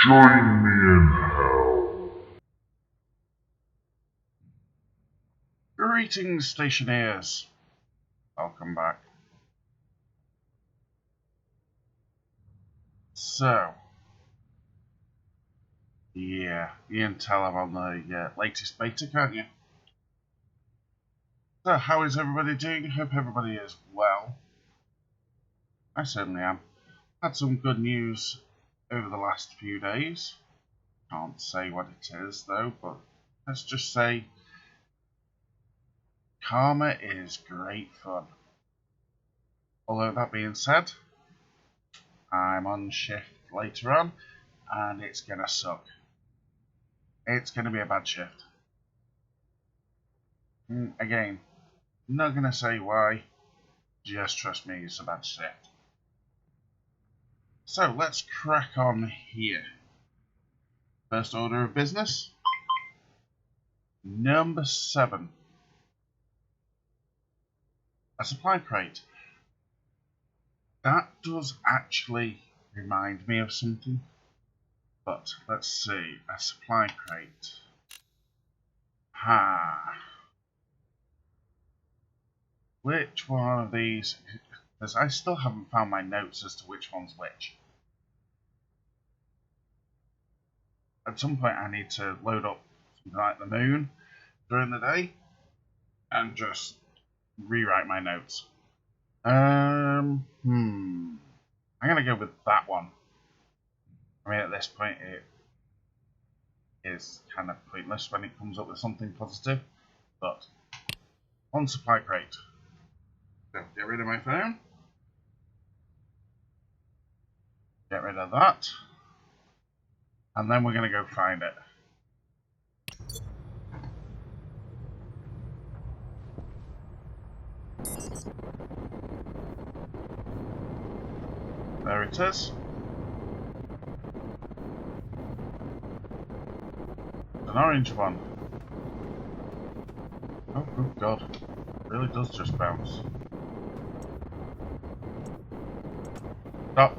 Join me in hell. Greetings, Stationeers. Welcome back. So, yeah, you can tell I'm on the latest beta, can't you? So, how is everybody doing? Hope everybody is well. I certainly am. Had some good news over the last few days. Can't say what it is though, but let's just say Karma is great fun. Although that being said, I'm on shift later on and it's gonna suck. It's gonna be a bad shift. Again, not gonna say why, just trust me, it's a bad shift. So let's crack on here. First order of business, number 7. A supply crate. That does actually remind me of something, but let's see, a supply crate. Which one of these, because I still haven't found my notes as to which one's which. At some point I need to load up something like the moon during the day and just rewrite my notes. I'm gonna go with that one. I mean, at this point it is kind of pointless when it comes up with something positive, but on supply crate. So get rid of my phone. Get rid of that. And then we're gonna go find it. There it is. An orange one. Oh, good God. It really does just bounce. Stop.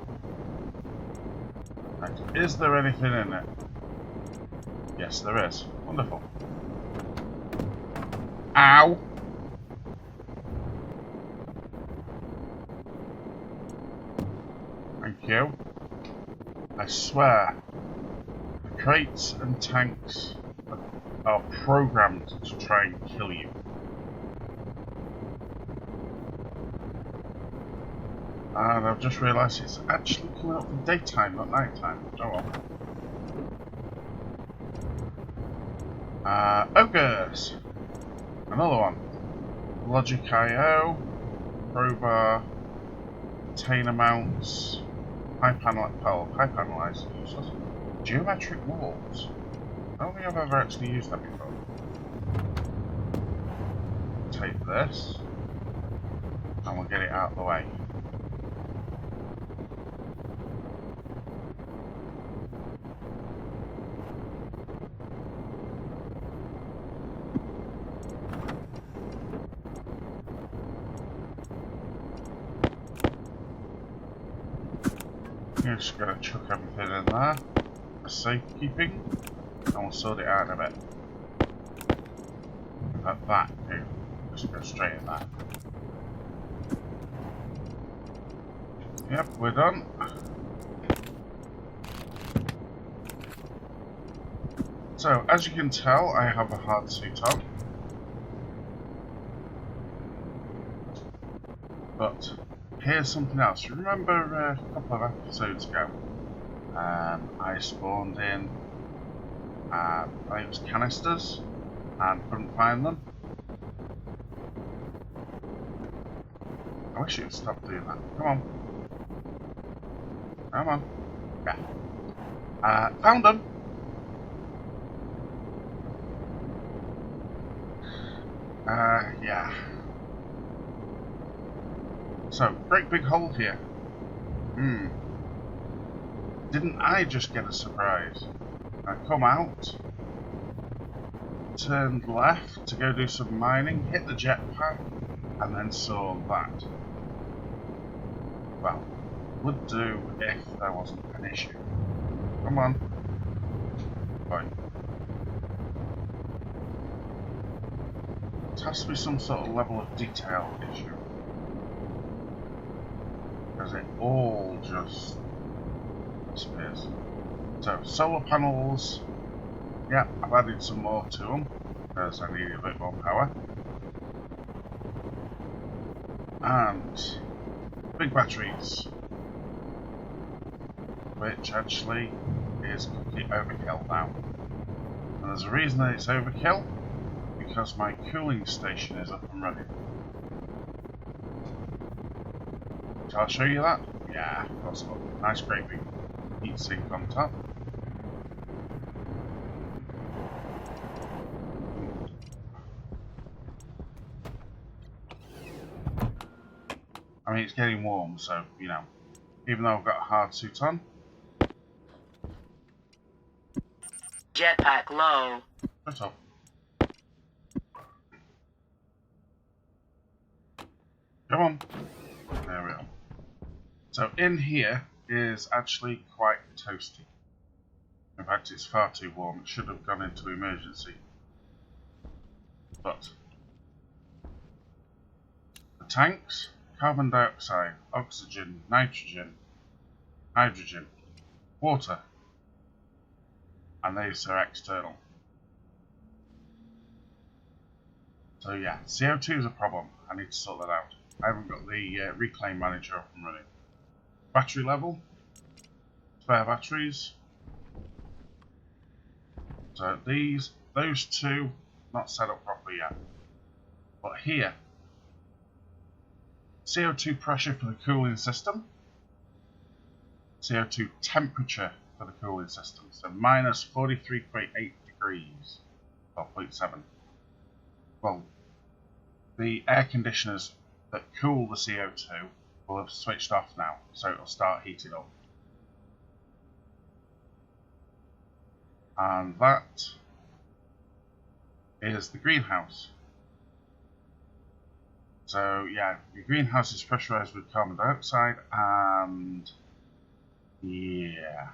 Right. Is there anything in it? Yes, there is. Wonderful. Ow! Thank you. I swear, the crates and tanks are programmed to try and kill you. And I've just realised it's actually coming up in daytime, not nighttime. Oh well. Ogres! Another one. Logic IO, crowbar, container mounts, high panelizer useless. Geometric walls. I don't think I've ever actually used that before. Take this, and we'll get it out of the way. Just gotta chuck everything in there for safekeeping, and we'll sort it out in a bit. Like that, too. Just go straight in there. Yep, we're done. So, as you can tell, I have a hard suit on. But here's something else. You remember a couple of episodes ago, I spawned in, I think it was canisters, and couldn't find them? I wish it would stop doing that. Come on. Come on. Yeah. Found them! Yeah. So, great big hole here. Didn't I just get a surprise? I come out, turned left to go do some mining, hit the jetpack, and then saw that. Well, would do if there wasn't an issue. Come Come on. Fine. It has to be some sort of level of detail issue. Because it all just disappears. So, solar panels. Yeah, I've added some more to them. Because I need a bit more power. And big batteries. Which actually is complete overkill now. And there's a reason that it's overkill, because my cooling station is up and running. Shall I show you that? Yeah, of course. Got a nice great big heat sink on top. I mean, it's getting warm, so, you know, even though I've got a hard suit on. Jetpack low. Shut up. Come on. There we are. So in here is actually quite toasty. In fact, it's far too warm. It should have gone into emergency. But the tanks, carbon dioxide, oxygen, nitrogen, hydrogen, water, and these are external. So yeah, CO2 is a problem. I need to sort that out. I haven't got the reclaim manager up and running. Battery level, spare batteries. So those two, not set up properly yet. But here, CO2 pressure for the cooling system, CO2 temperature for the cooling system. So minus 43.8 degrees, or 0.7. Well, the air conditioners that cool the CO2 will have switched off now, so it'll start heating up. And that is the greenhouse. So yeah, the greenhouse is pressurized with carbon dioxide, and yeah.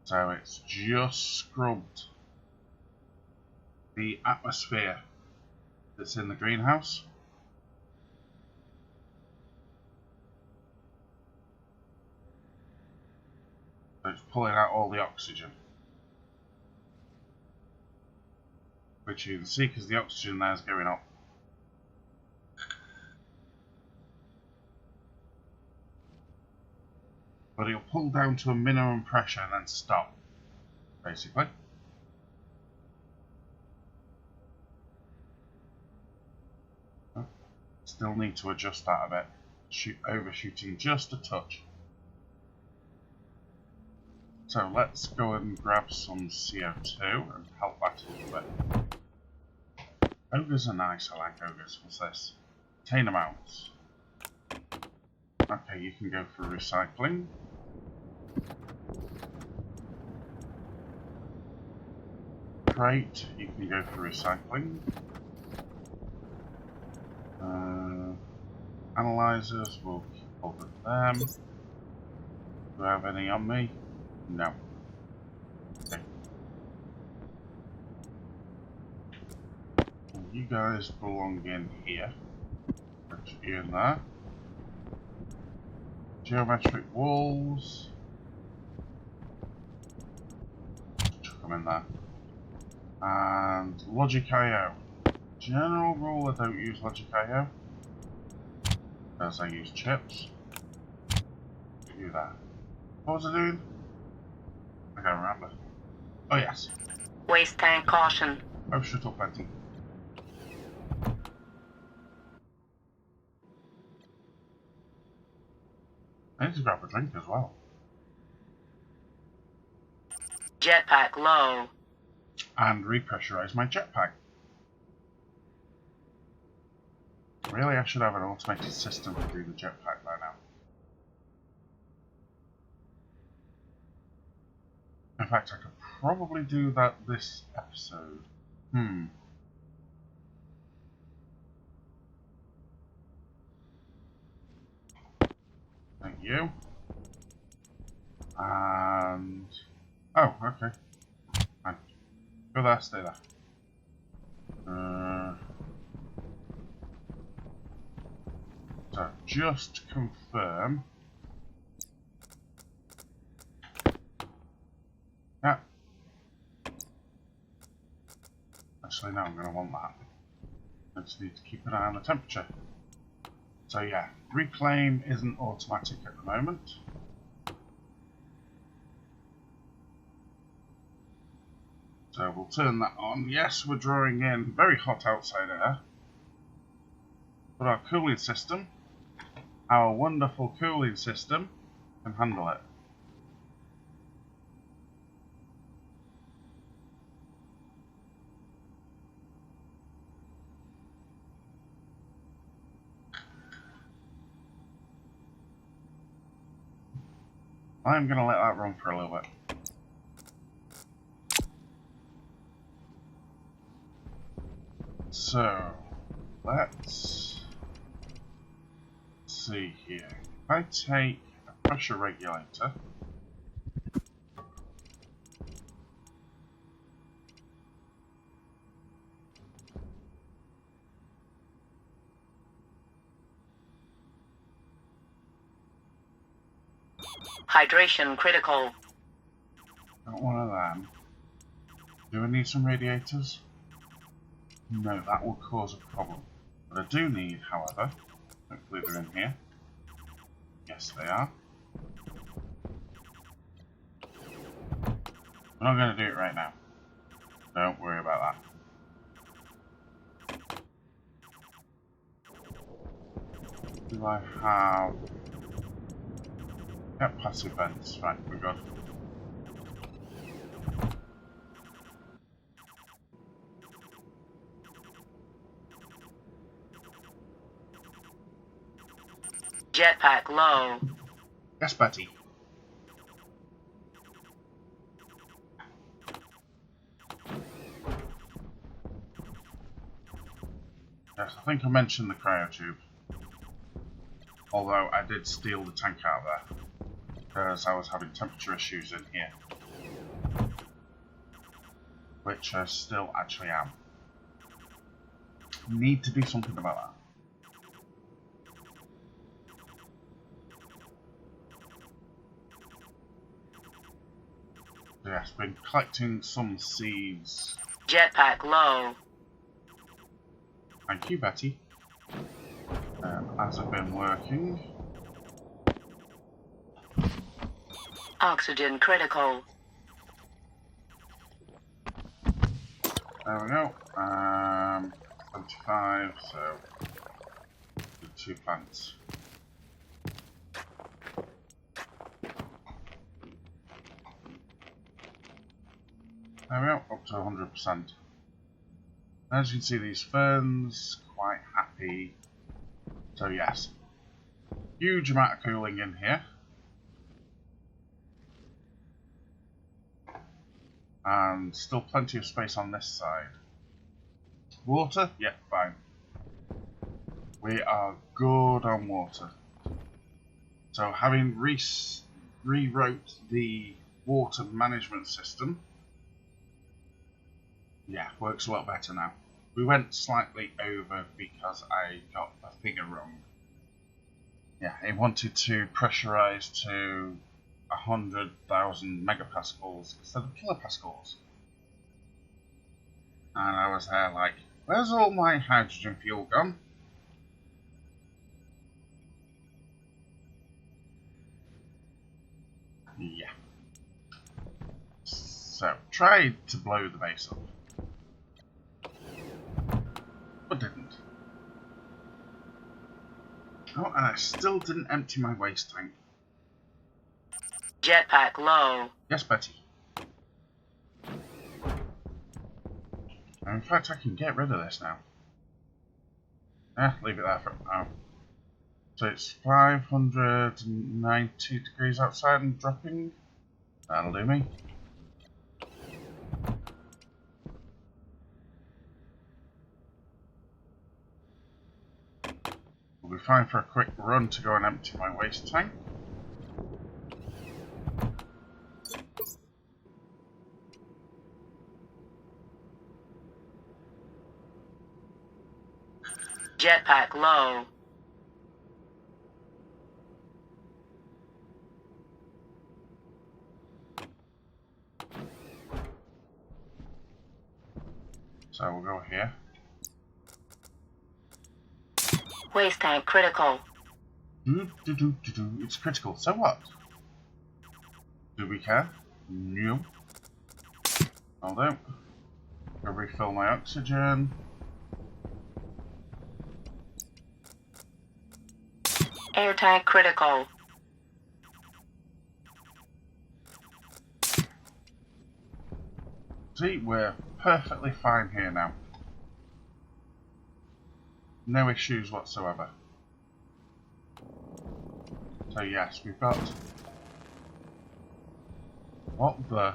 So it's just scrubbed the atmosphere that's in the greenhouse. So it's pulling out all the oxygen. Which you can see because the oxygen there is going up. But it'll pull down to a minimum pressure and then stop, basically. Still need to adjust that a bit. Overshooting just a touch. So let's go and grab some CO2 and help that a little bit. Ogres are nice, I like ogres. What's this? Container mounts. Okay, you can go for recycling. Crate, you can go for recycling. Analyzers, we'll keep hold of them. Do I have any on me? No. Okay. Well, you guys belong in here. Put you in there. Geometric walls. Chuck them in there. And Logic IO. General rule, I don't use Logic IO. Because I use chips. Do that. What was I doing? I can't remember. Oh yes. Waste tank caution. Oh, shut up, Betty. I need to grab a drink as well. Jetpack low. And repressurize my jetpack. Really, I should have an automated system to do the jetpack by now. In fact, I could probably do that this episode. Thank you. And... oh, okay. Fine. Go there, stay there. So, just to confirm... yeah. Actually, no, I'm going to want that. I just need to keep an eye on the temperature. So yeah, reclaim isn't automatic at the moment. So we'll turn that on. Yes, we're drawing in very hot outside air. But our cooling system, our wonderful cooling system, can handle it. I'm going to let that run for a little bit. So, let's see here. If I take a pressure regulator, Hydration critical. not one of them. Do I need some radiators? No, that will cause a problem. But I do need, however, hopefully they're in here. Yes, they are. We're not going to do it right now. Don't worry about that. Do I have... yep, passive vents. Right, we're good. Jetpack low. Yes, Betty. Yes, I think I mentioned the cryotube. Although I did steal the tank out there because I was having temperature issues in here. Which I still actually am. Need to do something about that. Yes, been collecting some seeds. Jetpack low. Thank you, Betty. As I've been working. Oxygen critical. There we go. 25, so 2 plants. There we go, up to 100%. As you can see, these ferns, quite happy. So yes, huge amount of cooling in here. And still plenty of space on this side. Water? Yep, fine. We are good on water. So having rewrote the water management system, yeah, works a lot better now. We went slightly over because I got a figure wrong. Yeah, it wanted to pressurize to 100,000 megapascals instead of kilopascals. And I was there like, where's all my hydrogen fuel gone? Yeah. So, tried to blow the base up. But didn't. Oh, and I still didn't empty my waste tank. Jetpack low. Yes, Betty. In fact, I can get rid of this now. Yeah, leave it there for now. So it's 590 degrees outside and dropping. That'll do me. We'll be fine for a quick run to go and empty my waste tank. Jetpack low. So we'll go here. Waste tank critical. It's critical. So what? Do we care? No. Hold on. I'll refill my oxygen. Air tank critical. See, we're perfectly fine here now. No issues whatsoever. So yes, we've got... What the...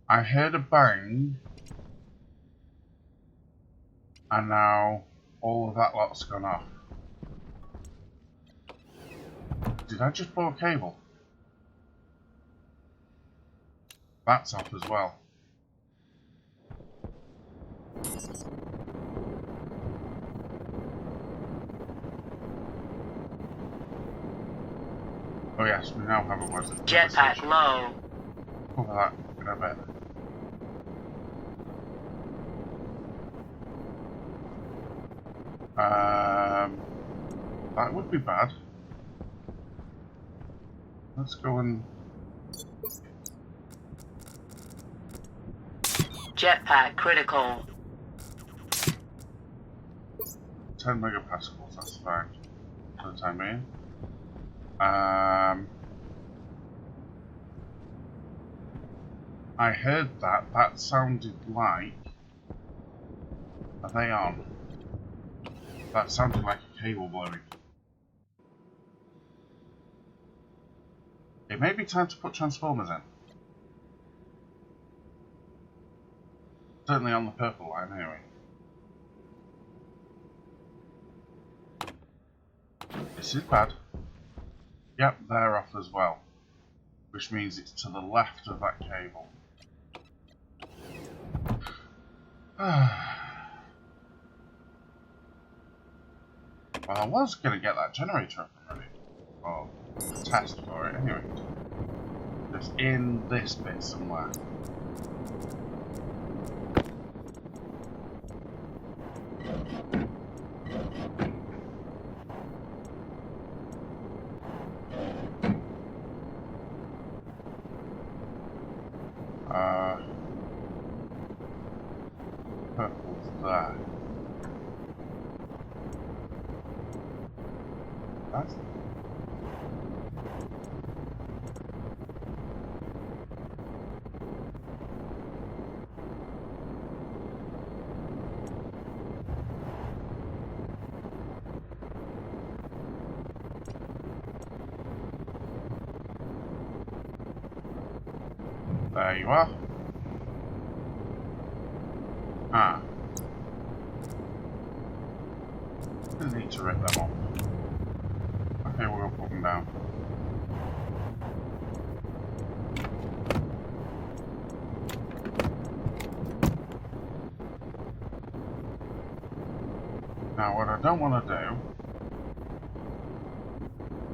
I heard a bang, and now all of that lot's gone off. Did I just blow a cable? That's off as well. Oh yes, we now have a word. Jetpack low. Cover that in a bit. That would be bad. Let's go and... Jetpack critical. 10 megapascals, that's fine for the time being. I heard that. That sounded like... Are they on? That sounded like a cable blowing. It may be time to put transformers in. Certainly on the purple line, anyway. This is bad. Yep, they're off as well. Which means it's to the left of that cable. Well, I was going to get that generator up and running. Or test for it, anyway. Just in this bit somewhere. Purple's there. That's... There you are. Ah. Didn't need to rip them off. Okay, we'll put them down. Now, what I don't want to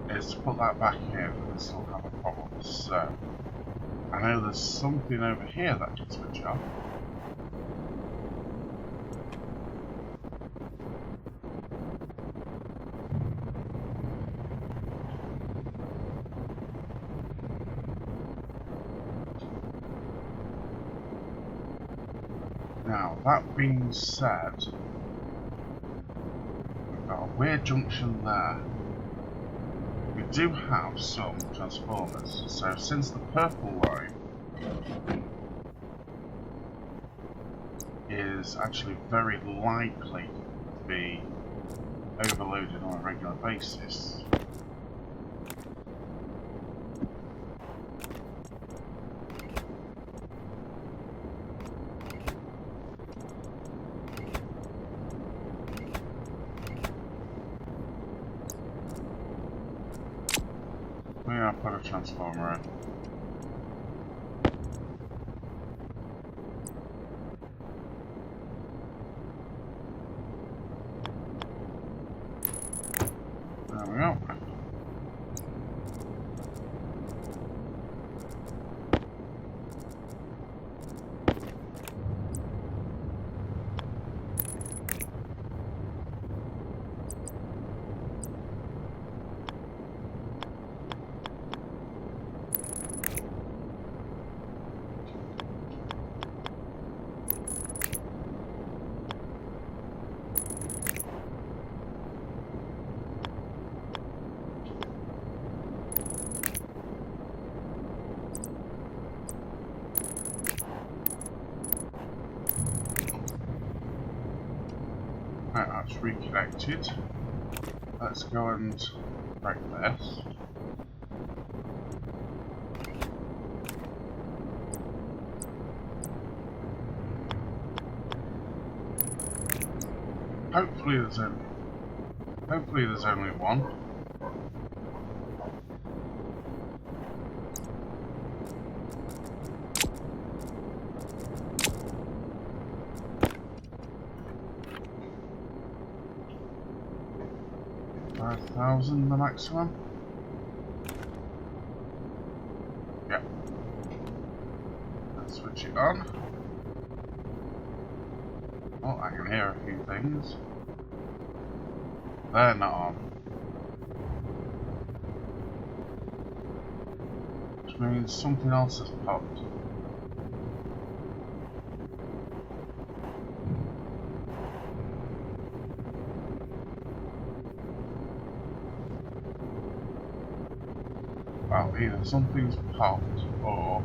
do is to put that back here and still have a problem. So, I know there's something over here that can switch off. Now, that being said, we've got a weird junction there. We do have some transformers, so since the purple line is actually very likely to be overloaded on a regular basis, we are put a transformer in. reconnected. Let's go and break this. Hopefully there's only one. $5,000 the maximum. Yep. Let's switch it on. Oh, I can hear a few things. They're not on. Which means something else has popped. Well, either something's popped or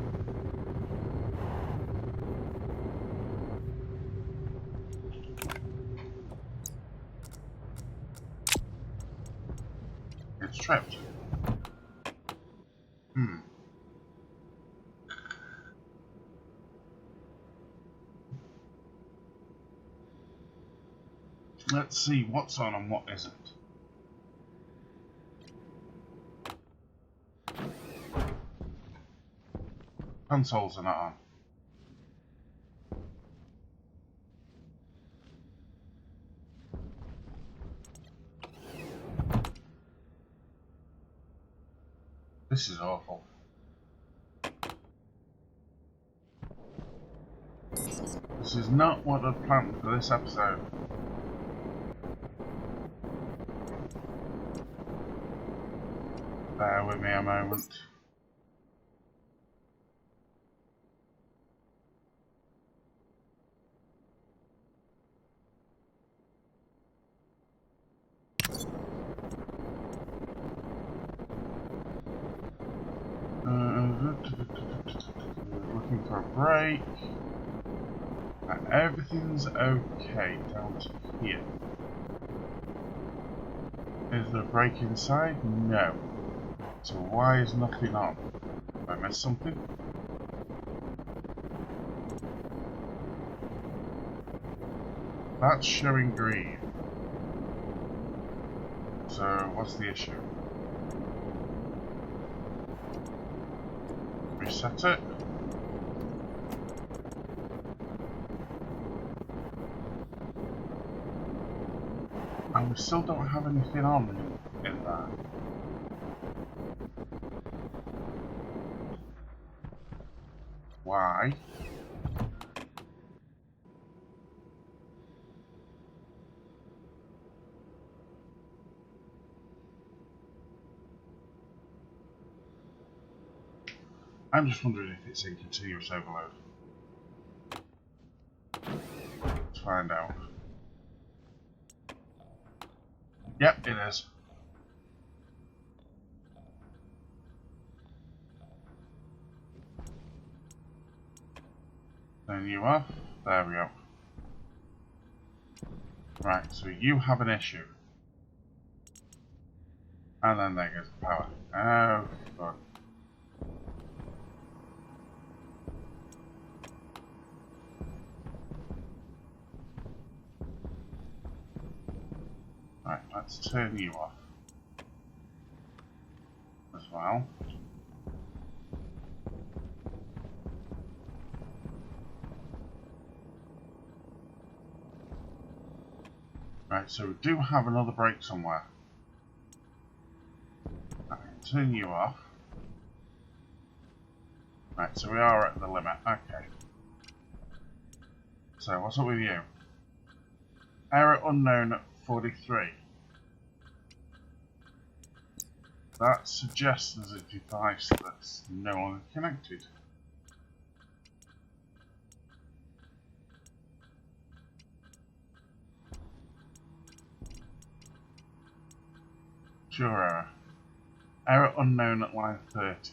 it's tripped. Let's see what's on and what isn't. Consoles are not on. This is awful. This is not what I'd planned for this episode. Bear with me a moment. Looking for a break. Everything's okay down to here. Is there a break inside? No. So why is nothing on? Have I missed something? That's showing green. So what's the issue? Reset it. And we still don't have anything on in there. Why? I'm just wondering if it's in continuous overload. Let's find out. Yep, it is. Turn you off. There we go. Right, so you have an issue. And then there goes the power. Oh, fuck. Right, let's turn you off as well. Right, so we do have another break somewhere. I can turn you off. Right, so we are at the limit. Okay. So what's up with you? Error unknown at 43. That suggests there's a device that's no longer connected. Sure error. Error unknown at line 30.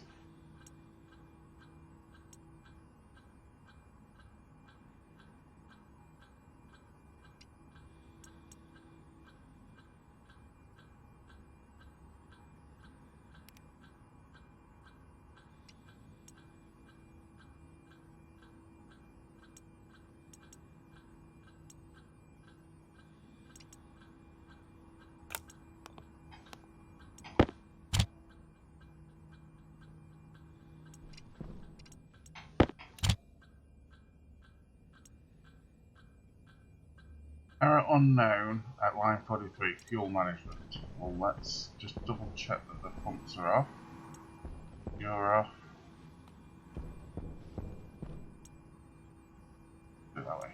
Error unknown at line 43, fuel management. Well, let's just double check that the pumps are off. You're off. Do it that way.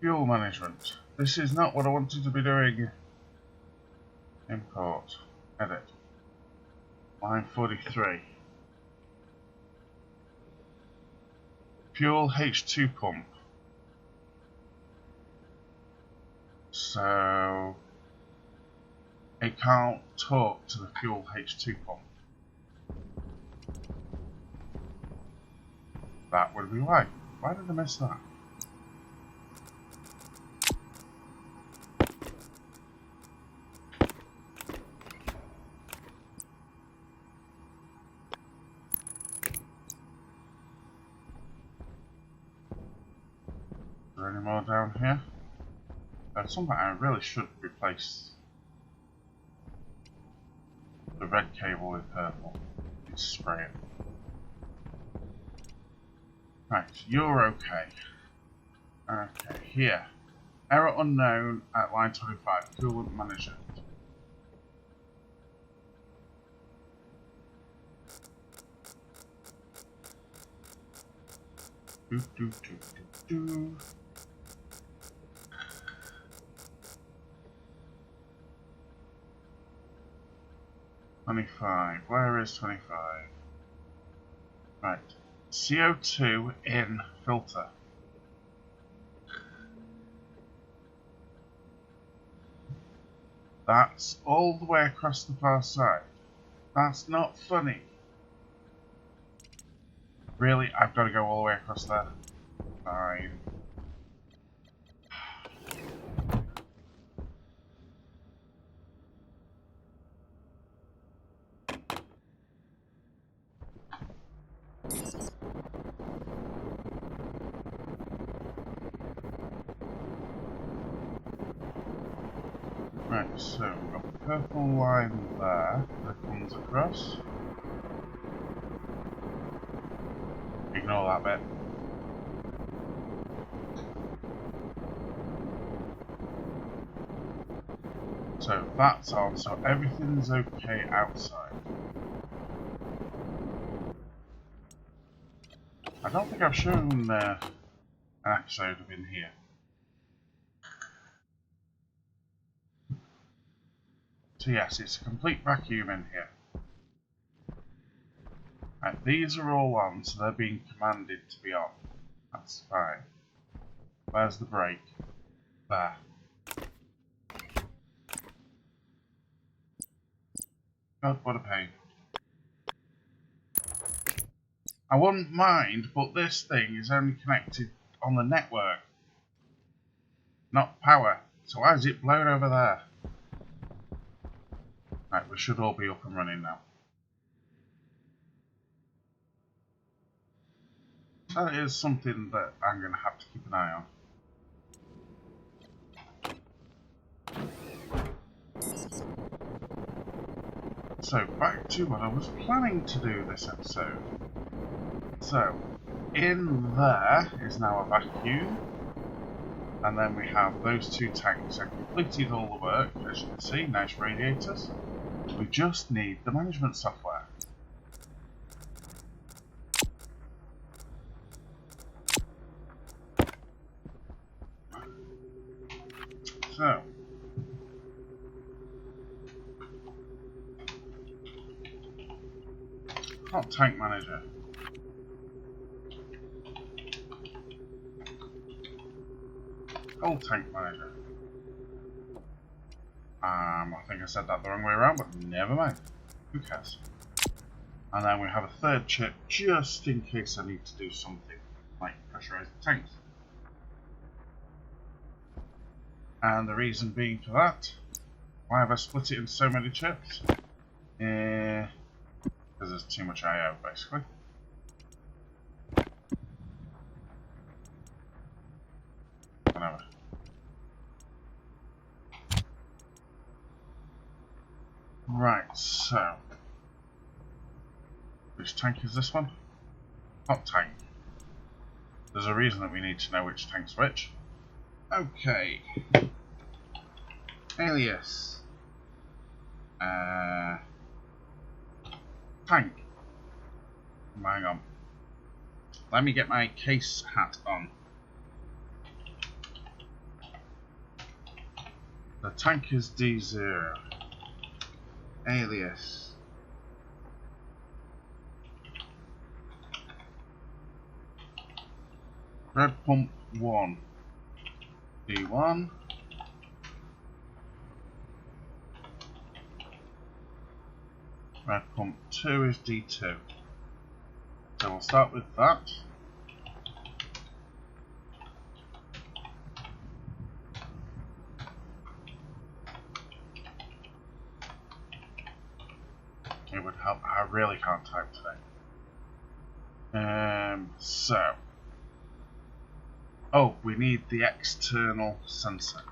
Fuel management. This is not what I wanted to be doing. Import. Edit. Line 43. Fuel H2 pump. So it can't talk to the fuel H2 pump. That would be why. Why did I miss that? Is there any more down here? At some point I really should replace the red cable with purple. It's spray it. Right, you're okay. Okay, here. Error unknown at line 25. Coolant management. Do, do, do, do, do. $25. Where is 25? Right. CO2 in filter. That's all the way across the far side. That's not funny. Really? I've got to go all the way across there? Fine. Right, so we've got the purple line there that comes across. Ignore that bit. So that's on, so everything's okay outside. I don't think I've shown an episode of in here. So yes, it's a complete vacuum in here. Right, these are all on, so they're being commanded to be on. That's fine. Where's the brake? There. God, what a pain. I wouldn't mind, but this thing is only connected on the network, not power. So why is it blown over there? Right, we should all be up and running now. That is something that I'm going to have to keep an eye on. So, back to what I was planning to do this episode. So, in there is now a vacuum, and then we have those two tanks. I completed all the work, as you can see, nice radiators. We just need the management software. So, hot tank manager. Cold tank manager. I think I said that the wrong way around, but never mind. Who cares? And then we have a third chip just in case I need to do something like pressurize the tanks. And the reason being for that, why have I split it into so many chips? Because there's too much I/O basically. Whatever. Right, so which tank is this one? hot tank. There's a reason that we need to know which tank's which. Okay. Alias. Tank. Hang on. Let me get my case hat on. The tank is D0. Alias. Red pump 1. D1. Red pump 2 is D2. So we'll start with that. It would help. I really can't type today. So. Oh, we need the external sensor.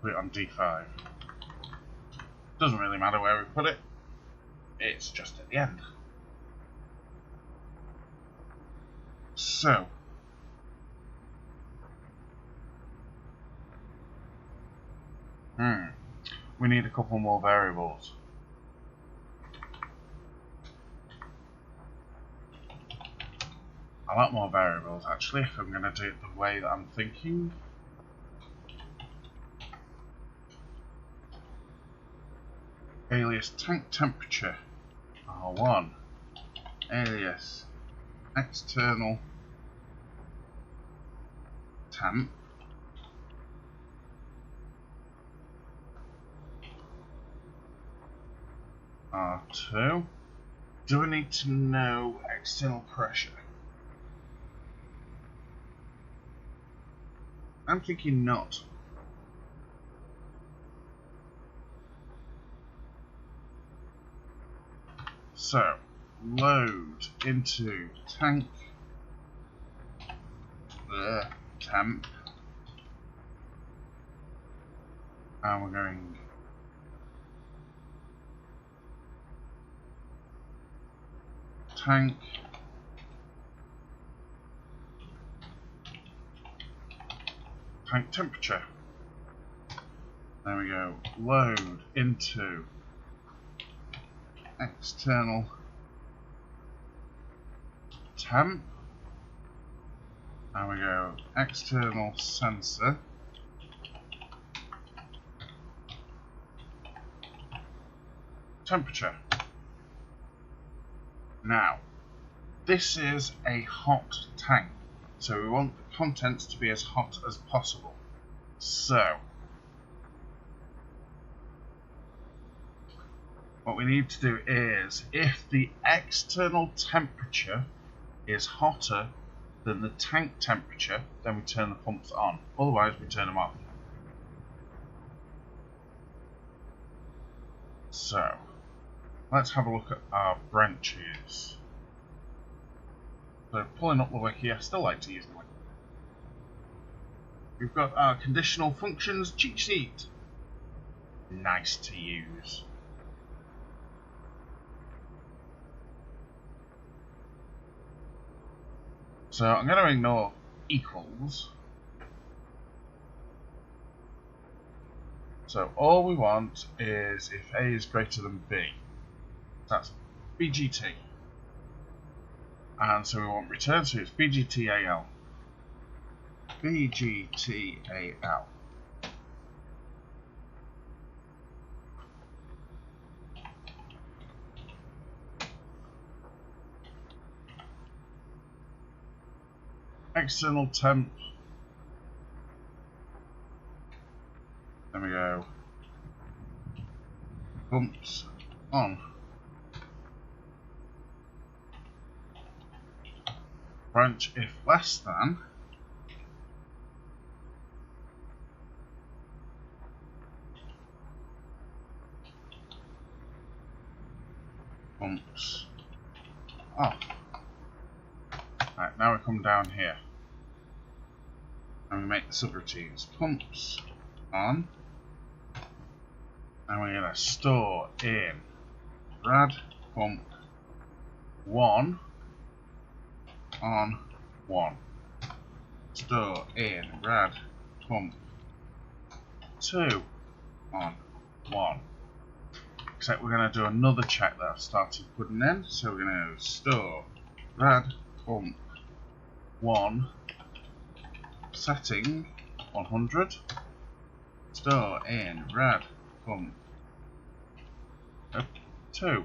Put it on D5. Doesn't really matter where we put it. It's just at the end. So. We need a couple more variables. A lot more variables actually, if I'm going to do it the way that I'm thinking. Alias tank temperature R1. Alias external temp R2. Do I need to know external pressure? I'm thinking not. So, load into tank temp, and we're going tank temperature. There we go. Load into external temp, and we go external sensor, temperature. Now, this is a hot tank, so we want the contents to be as hot as possible. So, what we need to do is, if the external temperature is hotter than the tank temperature, then we turn the pumps on. Otherwise, we turn them off. So, let's have a look at our branches. So, pulling up the wiki, I still like to use the wiki. We've got our conditional functions cheat sheet. Nice to use. So I'm going to ignore equals. So all we want is if A is greater than B. That's BGT. And so we want return, so it's BGTAL. BGTAL. External temp. There we go. Pumps on. Branch if less than. Pumps off. Right, now we come down here. And we make the subroutines. Pumps on. And we're going to store in rad pump 1 on 1. Store in rad pump 2 on 1. Except we're going to do another check that I've started putting in. So we're going to store rad pump 1 setting 100. Store in rad pump 2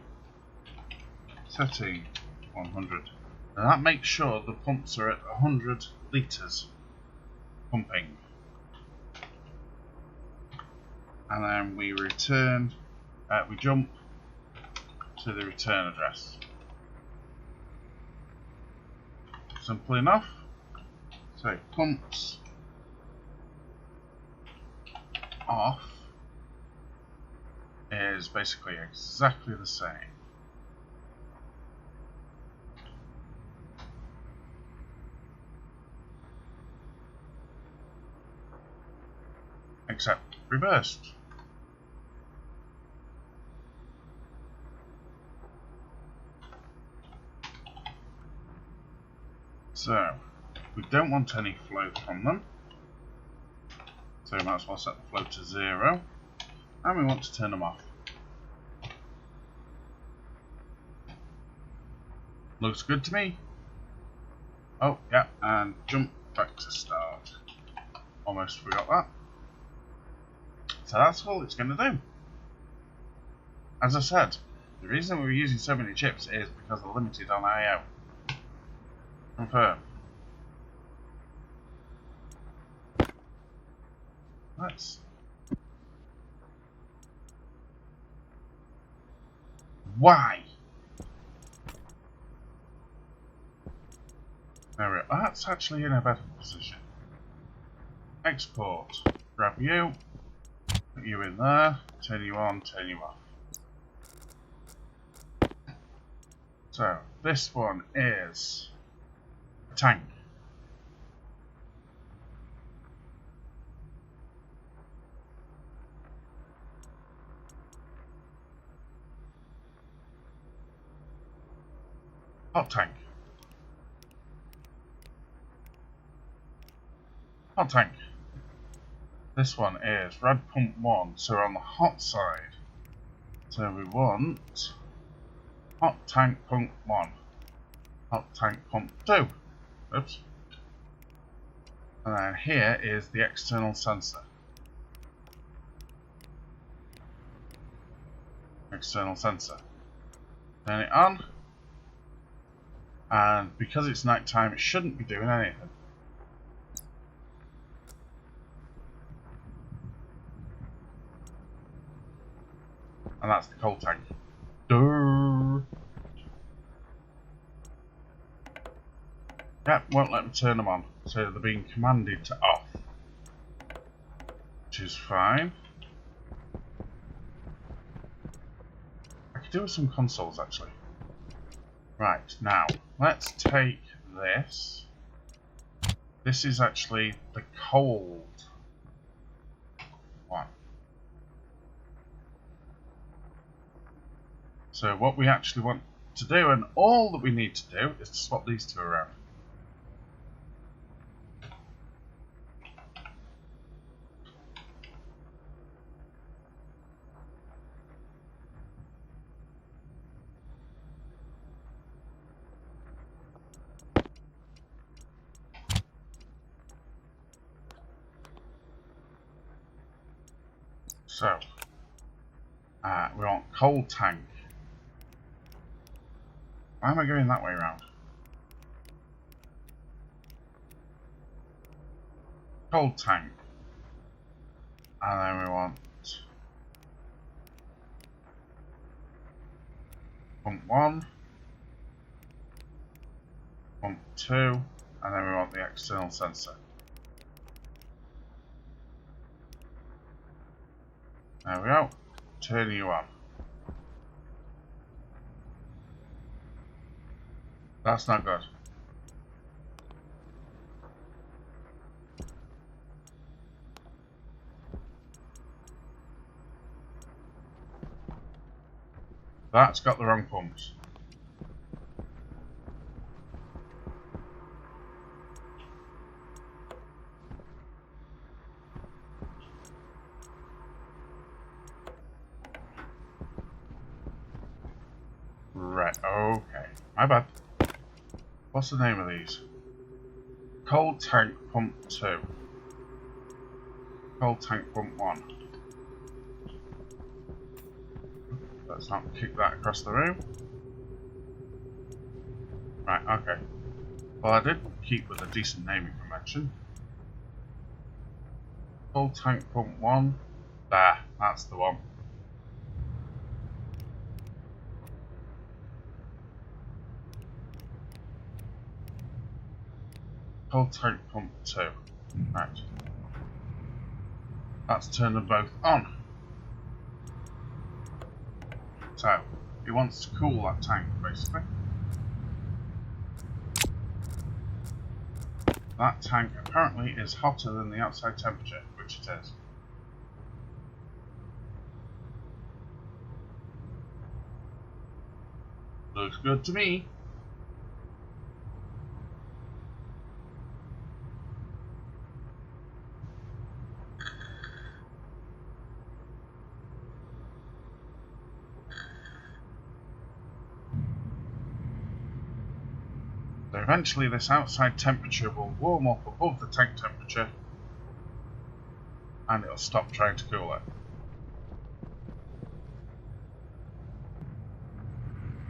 setting 100. And that makes sure the pumps are at 100 litres pumping. And then we return, we jump to the return address. Simple enough. So pumps off is basically exactly the same. Except reversed. So we don't want any float from them. So we might as well set the float to 0. And we want to turn them off. Looks good to me. Oh, yeah, and jump back to start. Almost forgot that. So that's all it's going to do. As I said, the reason we're using so many chips is because they're limited on I/O. Confirm. Let's... Why? There we go. That's actually in a better position. Export. Grab you. Put you in there. Turn you on, turn you off. So, this one is a tank. Hot tank. Hot tank. This one is rad pump 1, so we're on the hot side. So we want hot tank pump 1, hot tank pump 2. Oops. And then here is the external sensor. External sensor. Turn it on. And because it's night time, it shouldn't be doing anything. And that's the cold tank. Durr. Yep, won't let me turn them on. So they're being commanded to off. Which is fine. I could do with some consoles actually. Right, now, let's take this. This is actually the cold one. So what we actually want to do, and all that we need to do, is to swap these two around. So, we want cold tank. Why am I going that way around? Cold tank. And then we want pump 1, pump 2, and then we want the external sensor. There we go. Turn you on. That's not good. That's got the wrong pumps. Right, okay. My bad. What's the name of these? Cold tank pump 2. Cold tank pump 1. Let's not kick that across the room. Right, okay. Well, I did keep with a decent naming convention. Cold tank pump 1. There, that's the one. Cold tank pump 2. Right. Let's turn them both on. So, it wants to cool that tank, basically. That tank apparently is hotter than the outside temperature, which it is. Looks good to me. So eventually this outside temperature will warm up above the tank temperature and it'll stop trying to cool it.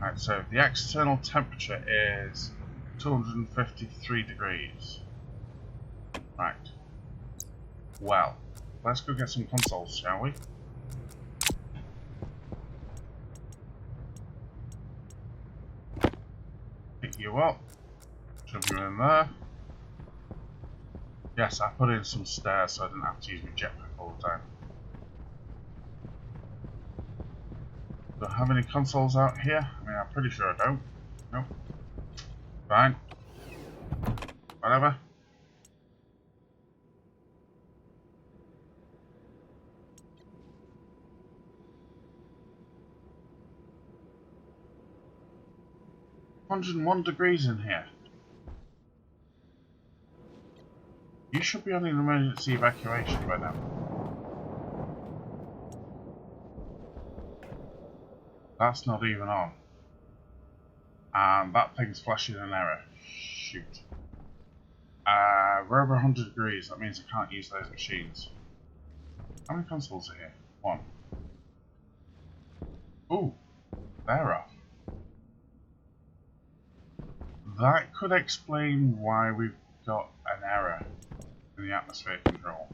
Right, so the external temperature is 253 degrees. Right. Well, let's go get some consoles, shall we? Pick you up. Shove you in there. Yes, I put in some stairs so I didn't have to use my jetpack all the time. Do I have any consoles out here? I mean, I'm pretty sure I don't. Nope. Fine. Whatever. $101 in here. You should be on an emergency evacuation by now. That's not even on. And that thing's flashing an error. Shoot. We're over 100 degrees, that means I can't use those machines. How many consoles are here? 1. Ooh, they're off. That could explain why we've got an error in the atmosphere control.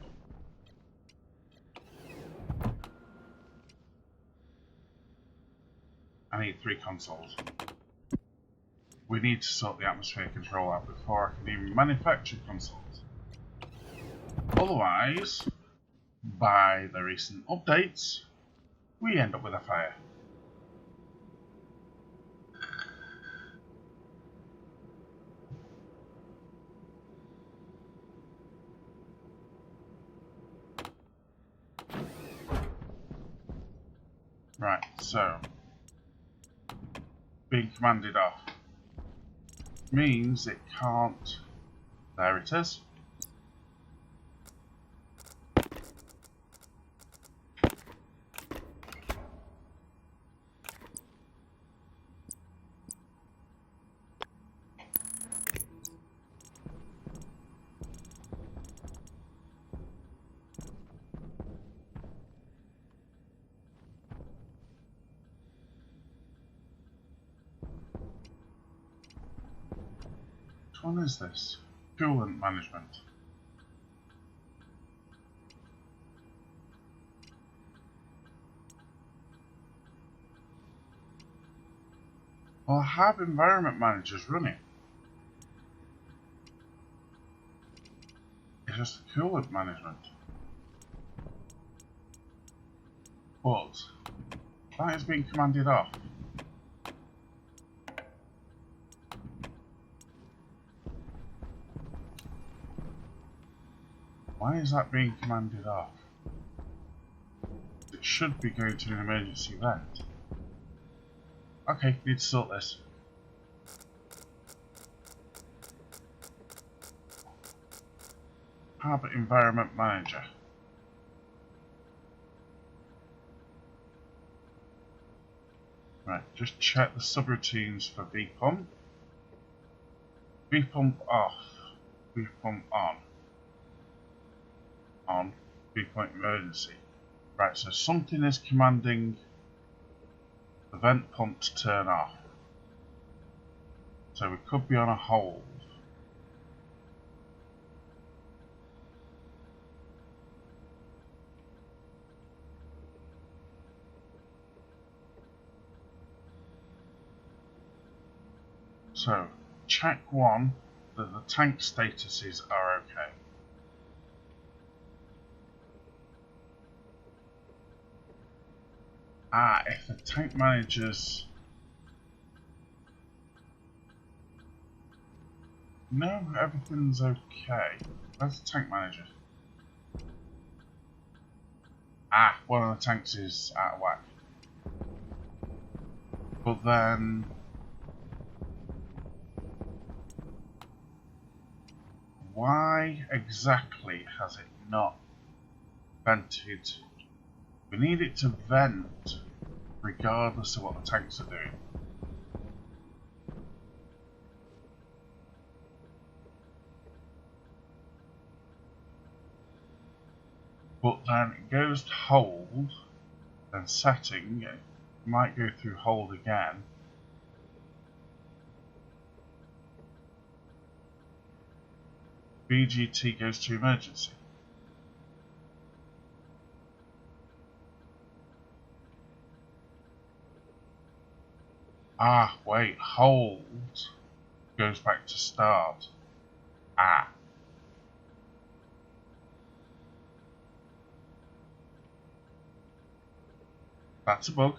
I need 3 consoles. We need to sort the atmosphere control out before I can even manufacture consoles. Otherwise, by the recent updates, we end up with a fire. Right, so being commanded off means it can't. There it is. Which one is this? Coolant management. Well, I have environment managers running. It's just coolant management. But that is being commanded off. Why is that being commanded off? It should be going to an emergency vent. Okay, need to sort this. Harbour Environment Manager. Right, just check the subroutines for V-pump. V-pump off. V-pump on. On. V-pump emergency. Right, so something is commanding the vent pump to turn off. So we could be on a hold. So, check one, that the tank statuses are okay. Ah, if the tank managers... No, everything's okay. Where's the tank manager? Ah, one of the tanks is out of whack. But then... why exactly has it not vented? We need it to vent regardless of what the tanks are doing. But then it goes to hold, then setting, it might go through hold again. BGT goes to emergency. Ah, wait, hold goes back to start. Ah. That's a bug.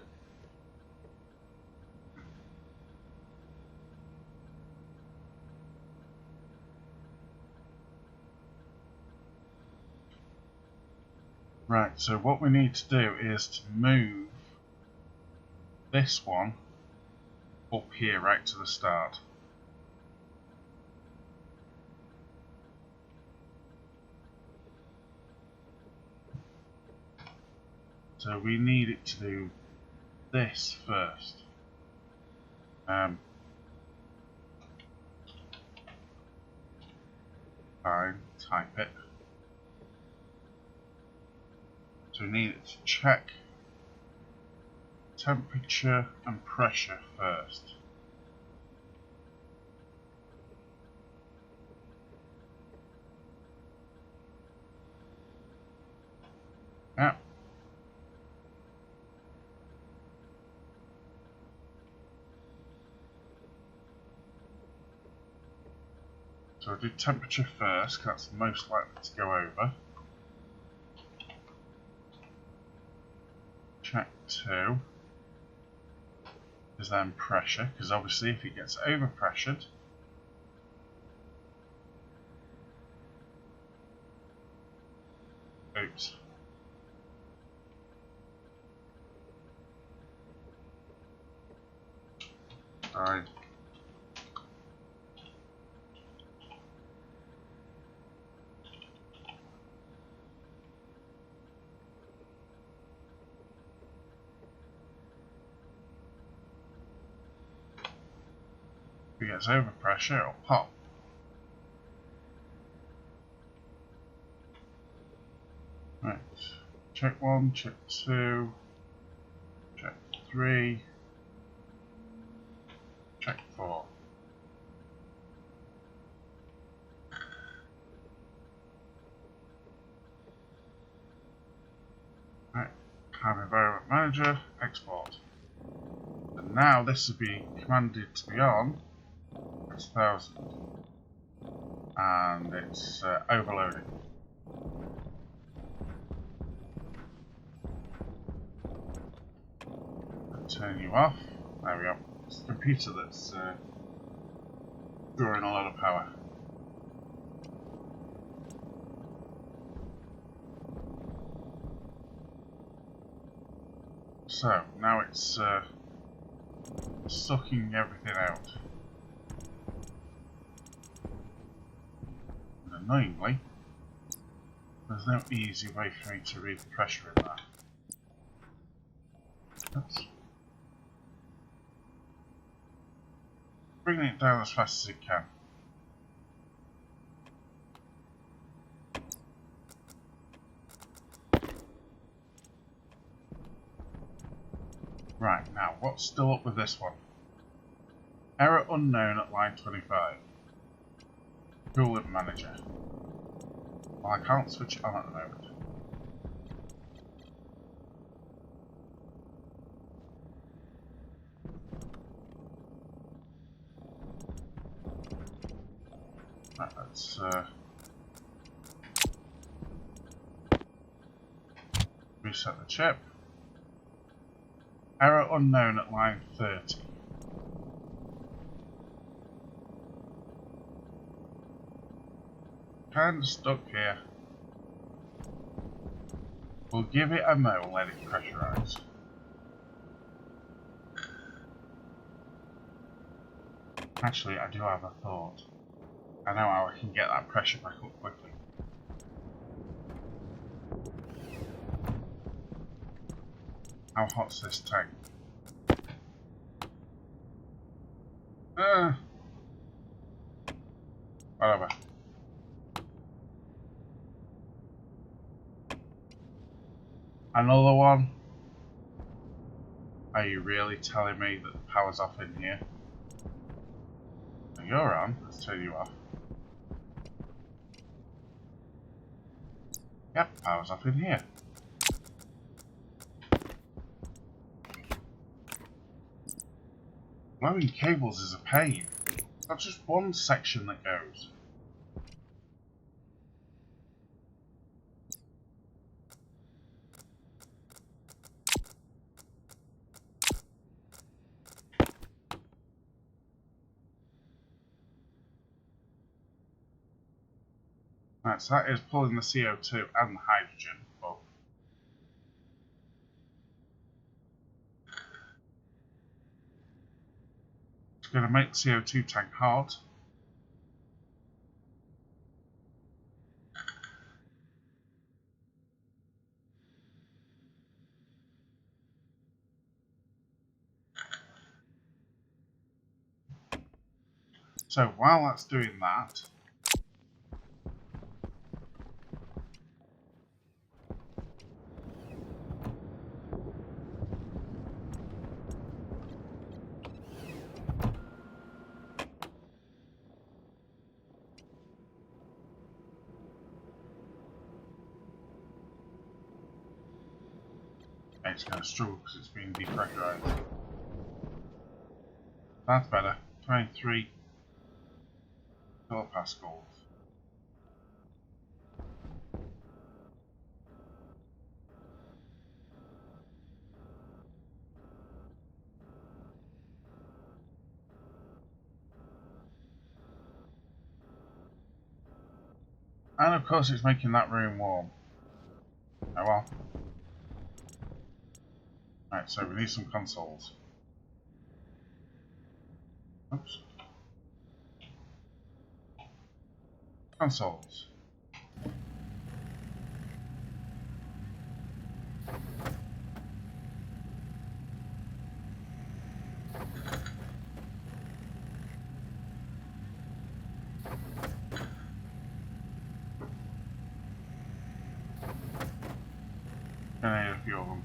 Right, so what we need to do is to move this one up here right to the start. So we need it to do this first. Fine, type it. So we need it to check temperature and pressure first. Yep. So I'll do temperature first, because that's most likely to go over. Check 2 is then pressure, because obviously if it gets over pressured, oops. Sorry. If it gets over pressure, it'll pop. Right. Check 1, check 2, check 3, check 4. Right. Have Environment Manager, export. And now this will be commanded to be on. It's 1000. And it's overloading. Turn you off. There we go. It's the computer that's drawing a lot of power. So now it's sucking everything out. And annoyingly, there's no easy way for me to read the pressure in that. Oops. Bringing it down as fast as it can. Right, now, what's still up with this one? Error unknown at line 25. Coolant manager. Well, I can't switch it on at the moment. Right, let's reset the chip. Error unknown at line 30. Kinda stuck here. We'll give it a mo and let it pressurize. Actually, I do have a thought. I know how I can get that pressure back up quickly. How hot's this tank? Whatever. Another one? Are you really telling me that the power's off in here? Now you're on, let's turn you off. Yep, power's off in here. Blowing cables is a pain. It's not just one section that goes. Right, so that is pulling the CO2 and the hydrogen up. It's going to make the CO2 tank hot. So while that's doing that, it's going to struggle because it's being depressurized. That's better. 23 kilopascals. And of course it's making that room warm. Oh well. Right, so we need some consoles. Oops. Consoles. Gonna need a few of them.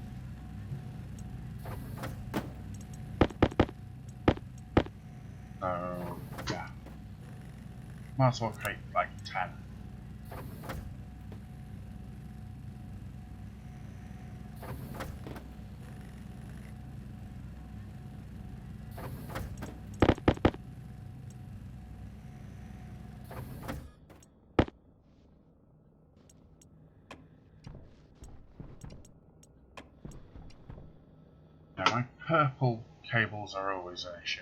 So, yeah. Might as well create like 10. Yeah, my purple cables are always an issue.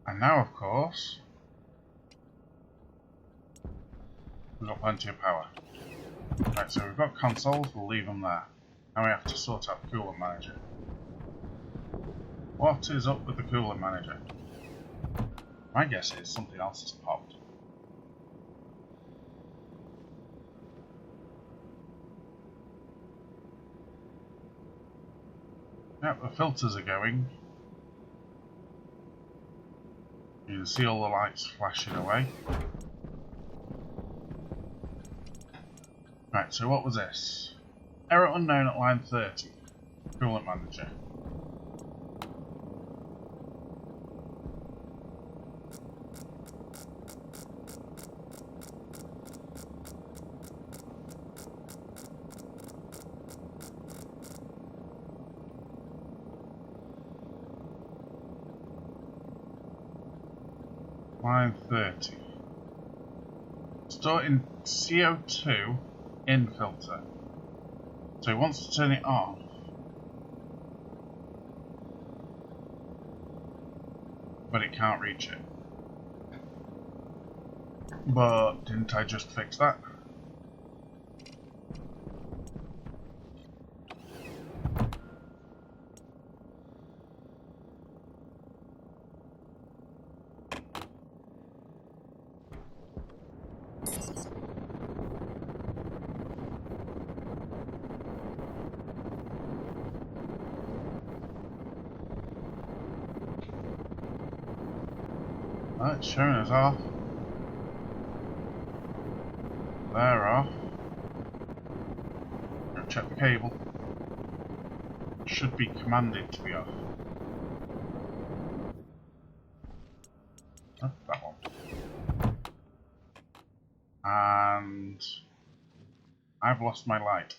And now, of course, we've got plenty of power. Right, so we've got consoles, we'll leave them there. Now we have to sort out the coolant manager. What is up with the coolant manager? My guess is something else has popped. Yep, the filters are going. You can see all the lights flashing away. Right, so what was this? Error unknown at line 30. Coolant manager. Line 30. Starting CO2 in filter. So he wants to turn it on. But it can't reach it. But didn't I just fix that? Oh, it's showing us off. They're off. Go check the cable. Should be commanded to be off. Oh, that one. And I've lost my light.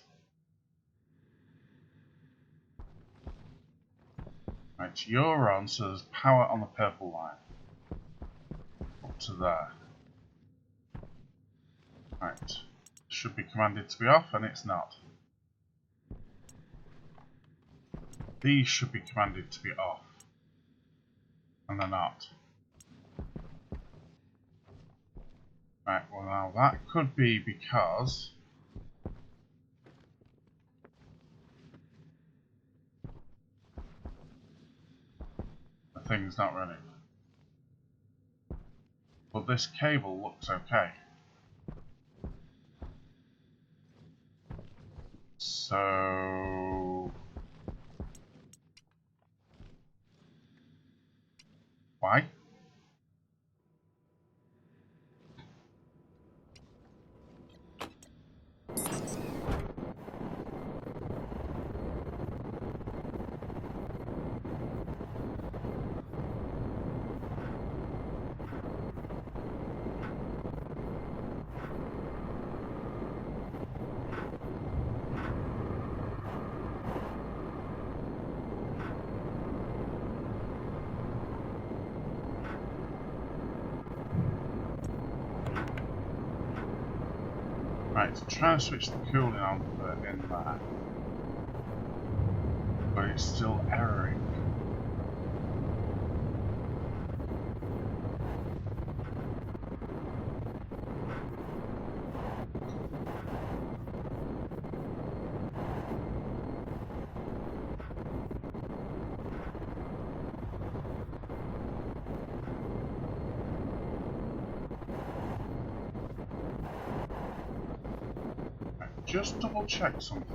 Right, you're on, so there's power on the purple line. Up to there. Right. Should be commanded to be off, and it's not. These should be commanded to be off. And they're not. Right, well now that could be because the thing's not running. But this cable looks okay. So why? Right, try to switch the cooling on in there. But it's still erroring. Just double check something.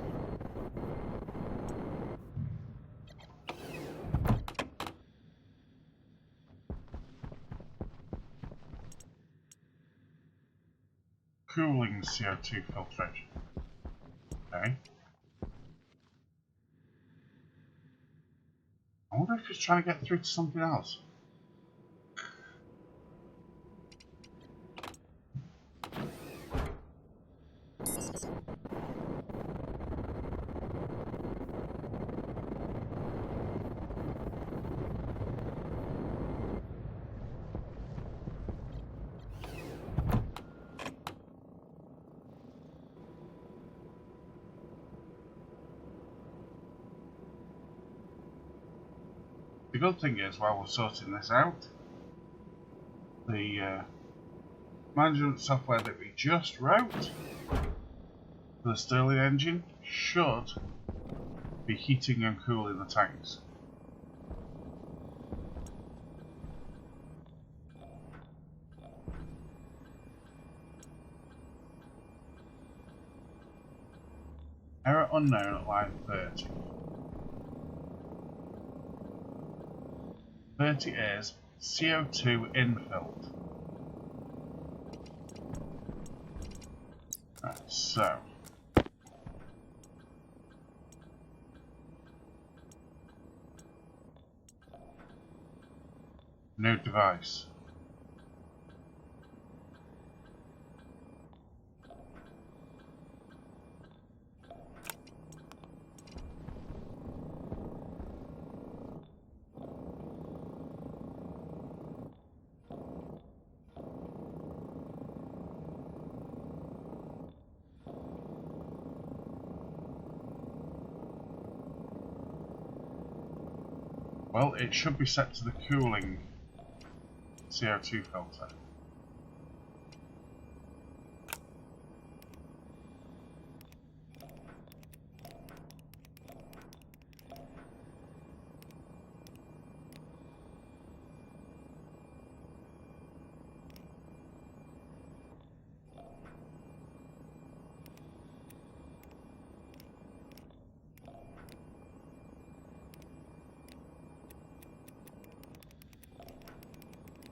Cooling CO2 filtration. Okay. I wonder if he's trying to get through to something else. The good thing is, while we're sorting this out, the management software that we just wrote The Stirling engine should be heating and cooling the tanks. Error unknown at line 30. 30 is CO2 infilled. Right, so no device. Well, it should be set to the cooling CO2 filter.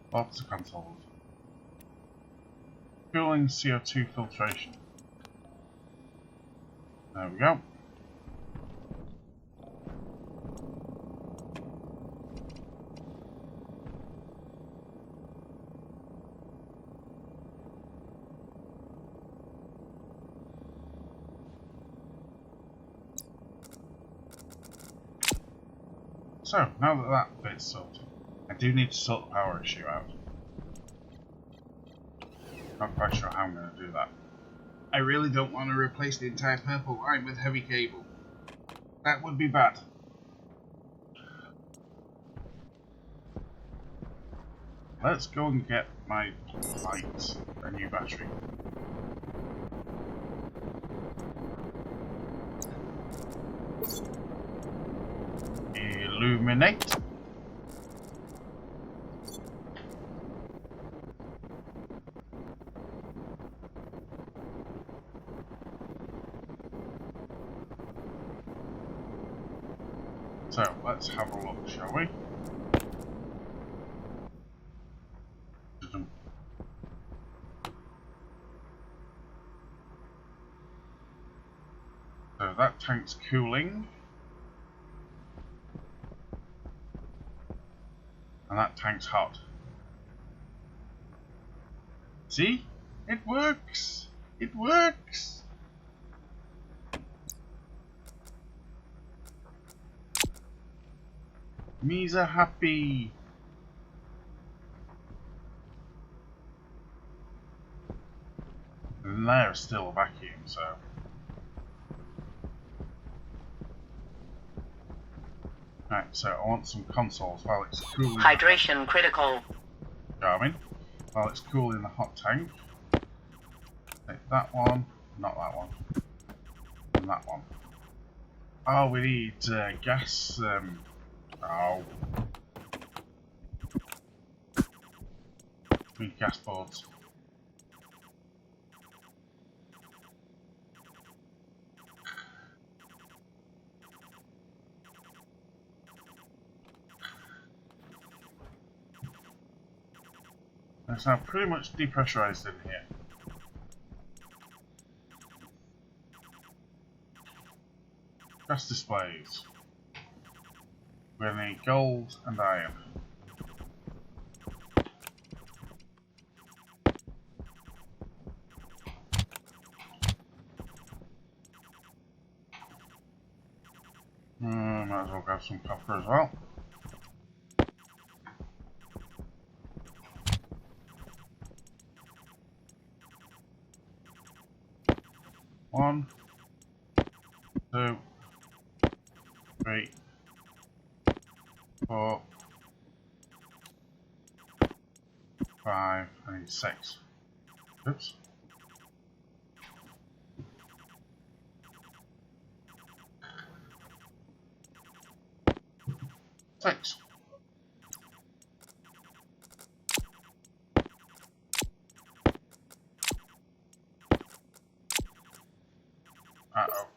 Water controls. Cooling CO2 filtration. There we go. So, now that that bit's sorted, I do need to sort the power issue out. Not quite sure how I'm going to do that. I really don't want to replace the entire purple line with heavy cable. That would be bad. Let's go and get my lights, a new battery. Illuminate. So let's have a look, shall we? So that tank's cooling. And that tank's hot. See? It works! It works! Me's a happy. And there's still a vacuum, so. Right, so I want some consoles while it's cooling. Hydration critical. Charming. While it's cooling the hot tank. Take that one, not that one, and that one. Oh, we need gas. Oh. We need gas boards. It's now pretty much depressurized in here. Gas displays. We're going to need gold and iron. Might as well grab some copper as well. One, 2, 3, 4, 5, I need 6. Oops. fix. Uh-oh.